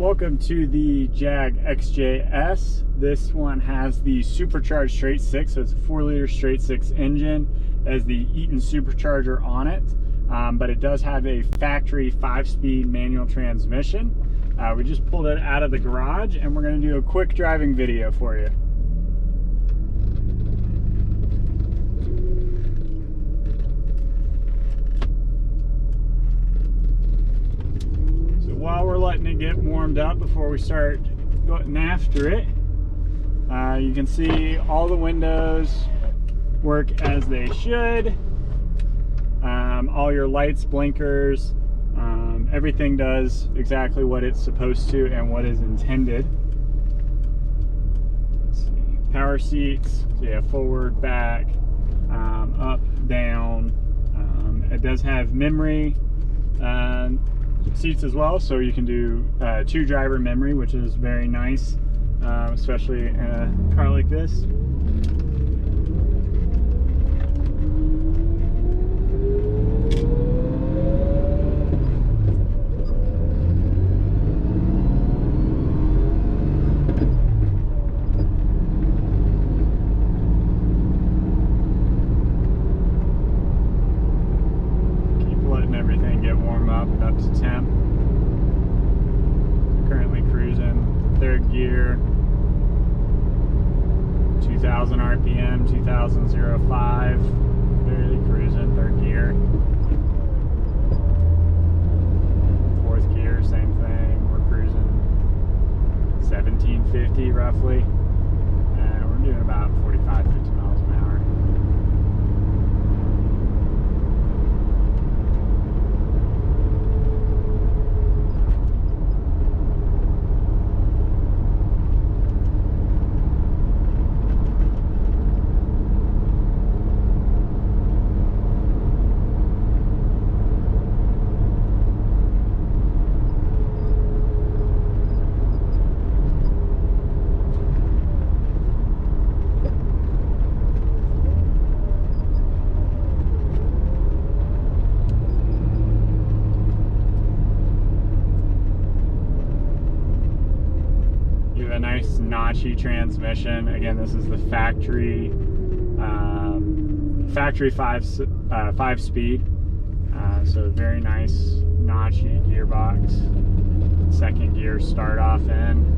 Welcome to the Jag XJS. This one has the supercharged straight six, so it's a 4-liter straight six engine. It has the Eaton supercharger on it, but it does have a factory 5-speed manual transmission. We just pulled it out of the garage and we're going to do a quick driving video for you. While we're letting it get warmed up before we start going after it, you can see all the windows work as they should. All your lights, blinkers, everything does exactly what it's supposed to and what is intended. Let's see. Power seats, so you have forward, back, up, down. It does have memory seats as well, so you can do 2-driver memory, which is very nice, especially in a car like this. Up to temp. Currently cruising 3rd gear, 2000 RPM, 2005. Barely cruising 3rd gear. 4th gear, same thing. We're cruising 1750 roughly, and we're doing about 45-50 miles an hour. A nice notchy transmission. Again, this is the factory 5-speed, so very nice notchy gearbox. 2nd gear start off in.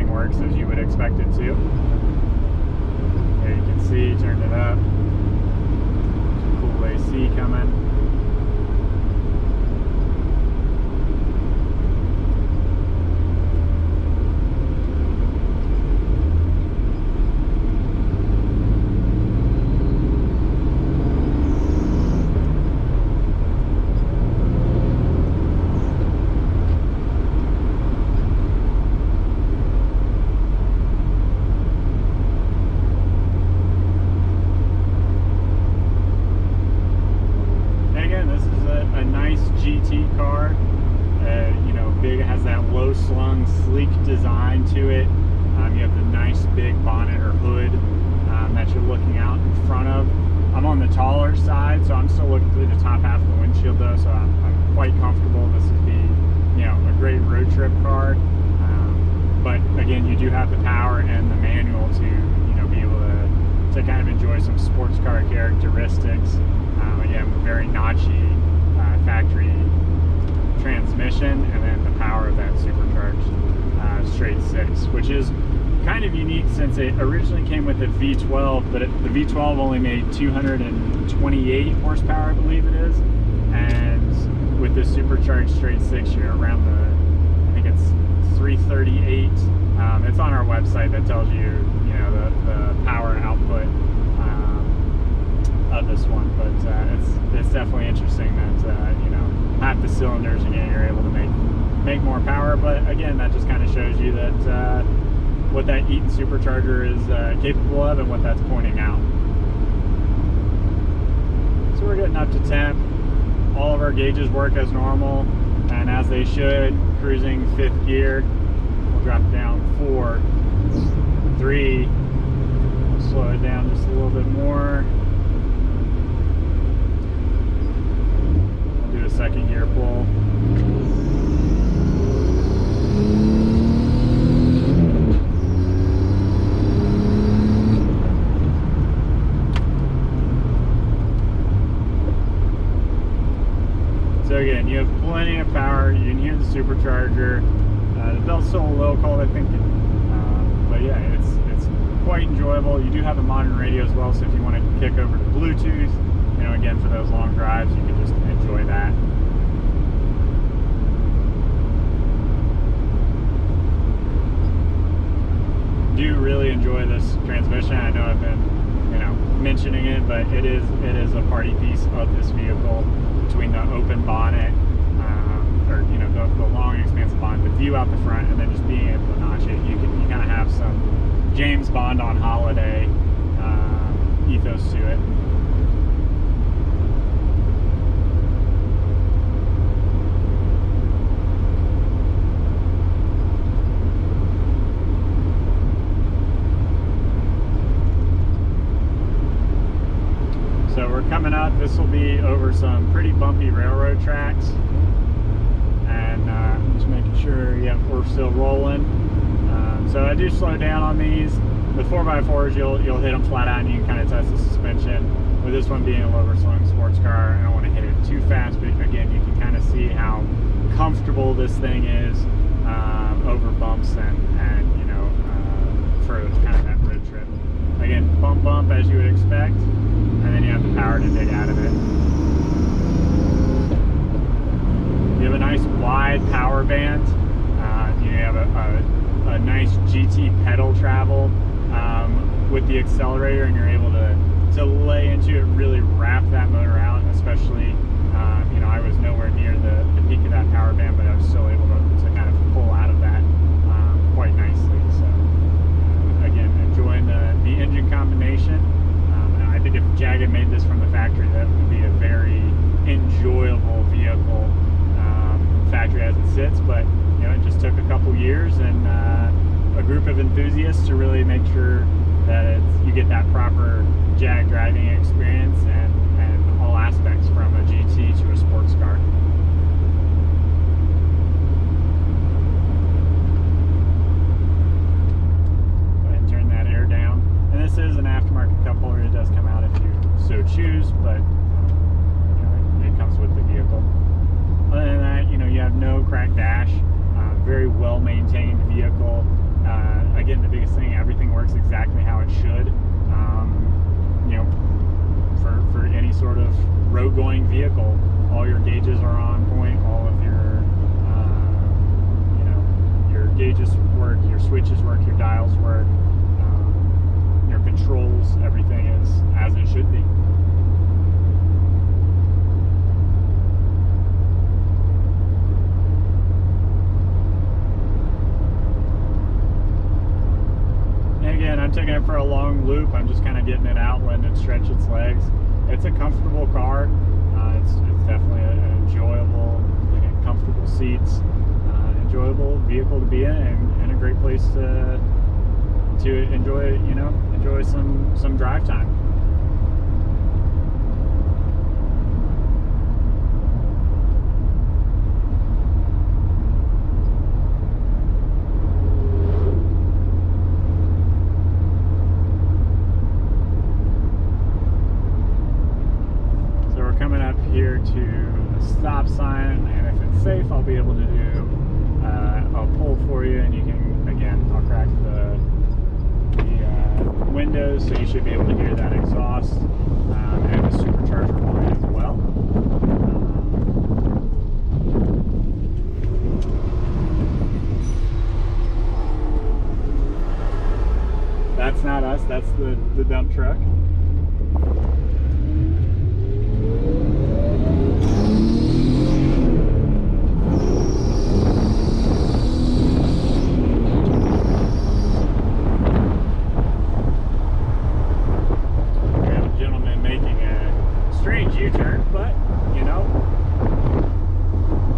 Works as you would expect it to. There you can see, turned it up. Some cool AC coming. GT car, you know, big. It has that low-slung, sleek design to it. You have the nice big bonnet or hood that you're looking out in front of. I'm on the taller side, so I'm still looking through the top half of the windshield though, so I'm quite comfortable. This would be, you know, a great road trip car. But again, you do have the power and the manual to, you know, be able to kind of enjoy some sports car characteristics. Again, very notchy factory transmission, and then the power of that supercharged straight six, which is kind of unique since it originally came with a V12, but the V12 only made 228 horsepower, I believe it is, and with this supercharged straight six, you're around the, I think it's 338. It's on our website that tells you, you know, the power output of this one, but it's definitely interesting that you know, half the cylinders again, you're able to make more power. But again, that just kind of shows you that what that Eaton supercharger is capable of and what that's pointing out. So we're getting up to temp. All of our gauges work as normal, and as they should, cruising 5th gear. We'll drop down 4, 3, we'll slow it down just a little bit more. We'll do a 2nd gear pull. So again, you have plenty of power. You can hear the supercharger. The belt's still a little cold, I think, but yeah, it's quite enjoyable. You do have a modern radio as well, so if you want to kick over to Bluetooth, you know, again, for those long drives, you can just enjoy that. Do really enjoy this transmission. I know I've been, you know, mentioning it, but it is a party piece of this vehicle. Between the open bonnet, or you know, the long expansive bonnet, the view out the front, and then just being able to notch it, you kind of have some James Bond on holiday ethos to it. So we're coming up, this will be over some pretty bumpy railroad tracks, and I'm just making sure, yeah, we're still rolling. So I do slow down on these. With 4x4s, you'll hit them flat out and you can kind of test the suspension. With this one being a low-slung sports car, I don't want to hit it too fast, but again, you can kind of see how comfortable this thing is over bumps and you know, for kind of that road trip. Again, bump as you would expect, and then you have the power to dig out of it. You have a nice wide power band. You have a nice GT pedal travel with the accelerator, and you're able to lay into it, really wrap that motor out. Especially, you know, I was nowhere near the peak of that power band, but I was still able to kind of pull out of that quite nicely. So again, enjoying the engine combination. I think if Jag had made this from the factory, that would be a very enjoyable vehicle, factory as it sits. But you know, it just took a couple years and a group of enthusiasts to really make sure that you get that proper Jag driving experience and all aspects from a GT to a sports car. Go ahead and turn that air down. And this is an aftermarket cup holder. It does come out if you so choose, but you know, it comes with the vehicle. Other than that, you know, you have no cracked dash. Very well maintained vehicle. Again, the biggest thing, everything works exactly how it should. You know, for any sort of road going vehicle, all your gauges are on point. All of your, you know, your gauges work, your switches work, your dials work. Your controls, everything is as it should be. And again, I'm taking it for a long loop. I'm just kind of getting it out, letting it stretch its legs. It's a comfortable car. It's definitely an enjoyable, again, comfortable seats, enjoyable vehicle to be in, and a great place to enjoy, you know, enjoy some drive time. So we're coming up here to a stop sign, and if it's safe, I'll be able to do I'll pull for you, and you can, again, I'll crack the windows, so you should be able to hear that exhaust, and the supercharger line as well. That's not us, that's the dump truck. U-turn, but you know,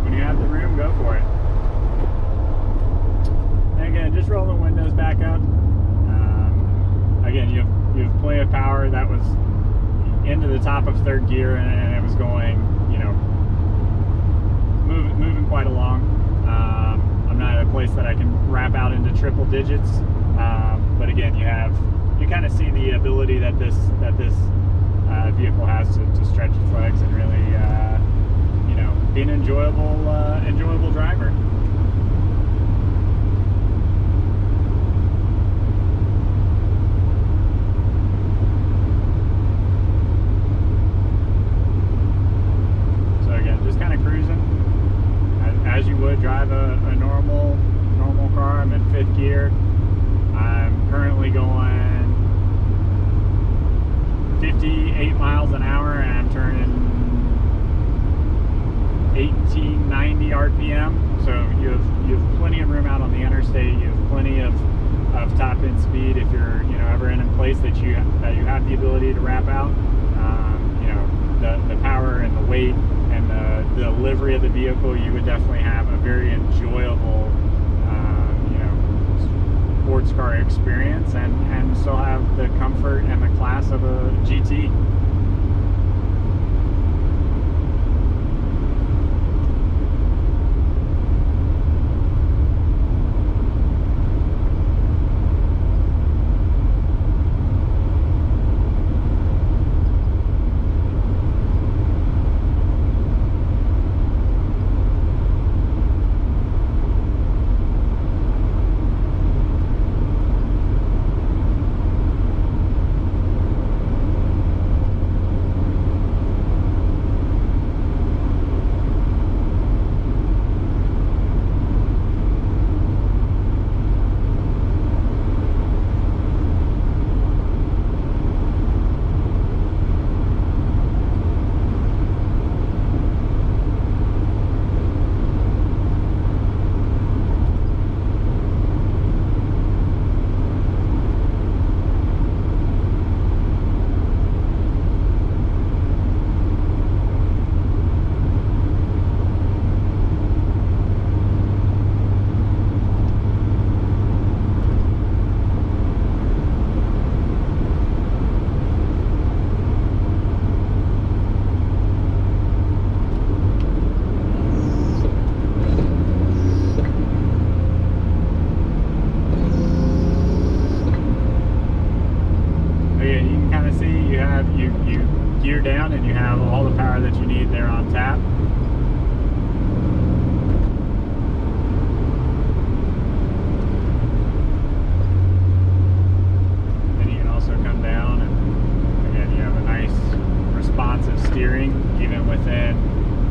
when you have the room, go car that was into the top of third gear, and it was going, you know, moving quite along. I'm not at a place that I can wrap out into triple digits, but again, you kind of see the ability that this vehicle has to stretch its legs and really, you know, be an enjoyable driver. As you would drive a normal car. I'm in fifth gear. I'm currently going 58 miles an hour, and I'm turning 1890 RPM. So you have plenty of room out on the interstate. You have plenty of top end speed if you're, you know, ever in a place that you have the ability to wrap out. You know, the power and the weight and the delivery of the vehicle, you would definitely have a very enjoyable, you know, sports car experience, and still have the comfort and the class of a GT. Gear down, and you have all the power that you need there on tap. Then you can also come down, and again, you have a nice responsive steering, even within,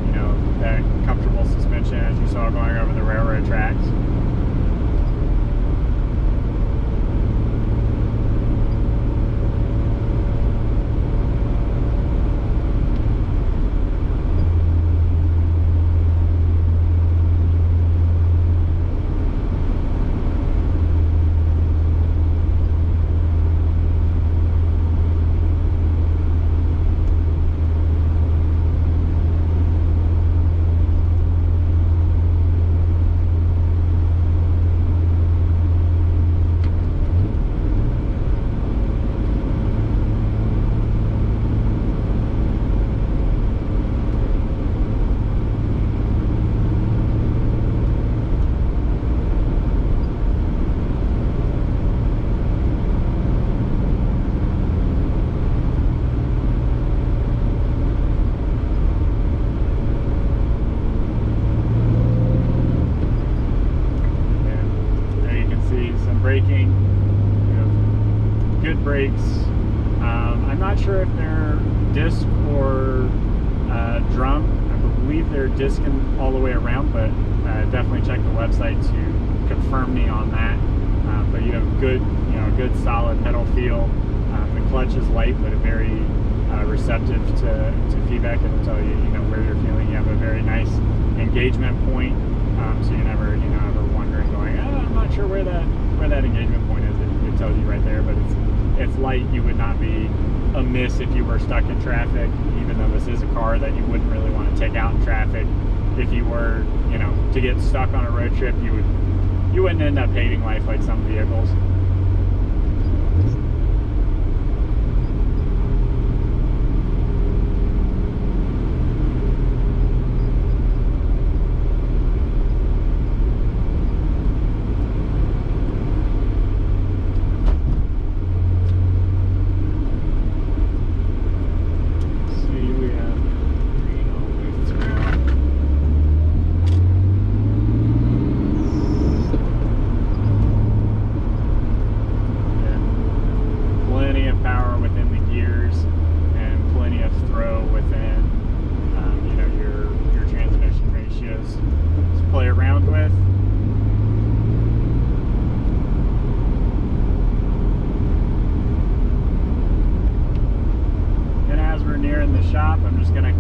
you know, that comfortable suspension as you saw going over the railroad tracks. Braking, you know, good brakes. I'm not sure if they're disc or drum. I believe they're discing all the way around, but definitely check the website to confirm me on that. But you have good solid pedal feel. The clutch is light, but very receptive to feedback. It'll tell you, where you're feeling. You have a very nice engagement point, so you're never, ever wondering, going, I'm not sure where that engagement point is. It tells you right there, but it's light. You would not be amiss if you were stuck in traffic, even though this is a car that you wouldn't really want to take out in traffic. If you were, to get stuck on a road trip, you wouldn't end up hating life like some vehicles.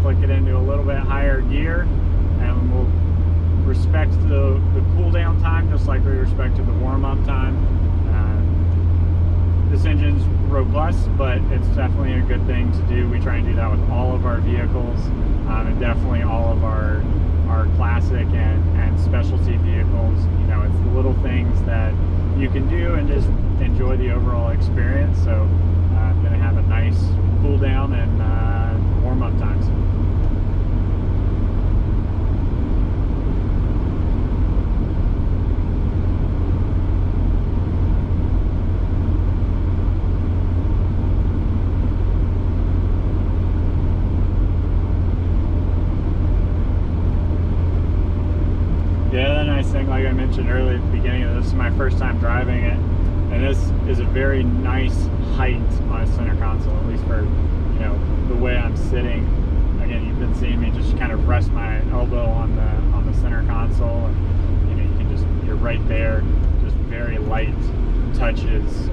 flick it into a little bit higher gear, and we'll respect the cool down time just like we respected the warm-up time. This engine's robust, but it's definitely a good thing to do. We try and do that with all of our vehicles, and definitely all of our classic and specialty vehicles. You know, it's the little things that you can do and just enjoy the overall experience. So I'm going to have a nice cool down and warm-up times. Thing, like I mentioned earlier at the beginning, this is my first time driving it, and this is a very nice height on a center console, at least for, you know, the way I'm sitting. Again, you've been seeing me just kind of rest my elbow on the center console, and you know, you can just, you're right there, just very light touches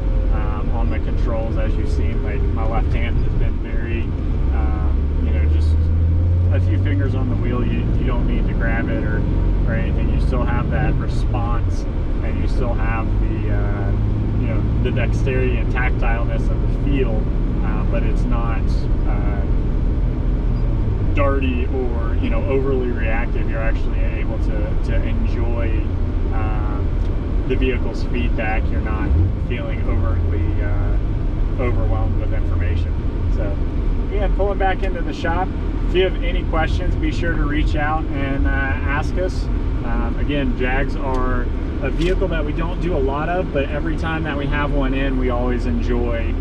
on the controls. As you've seen, like my left hand has been very you know, just a few fingers on the wheel. You don't need to grab it or anything. You still have that response, and you still have the you know, the dexterity and tactileness of the feel, but it's not darty or, you know, overly reactive. You're actually able to enjoy the vehicle's feedback. You're not feeling overtly overwhelmed with information. So yeah, pulling back into the shop. If you have any questions, be sure to reach out and ask us. Again, Jags are a vehicle that we don't do a lot of, but every time that we have one in, we always enjoy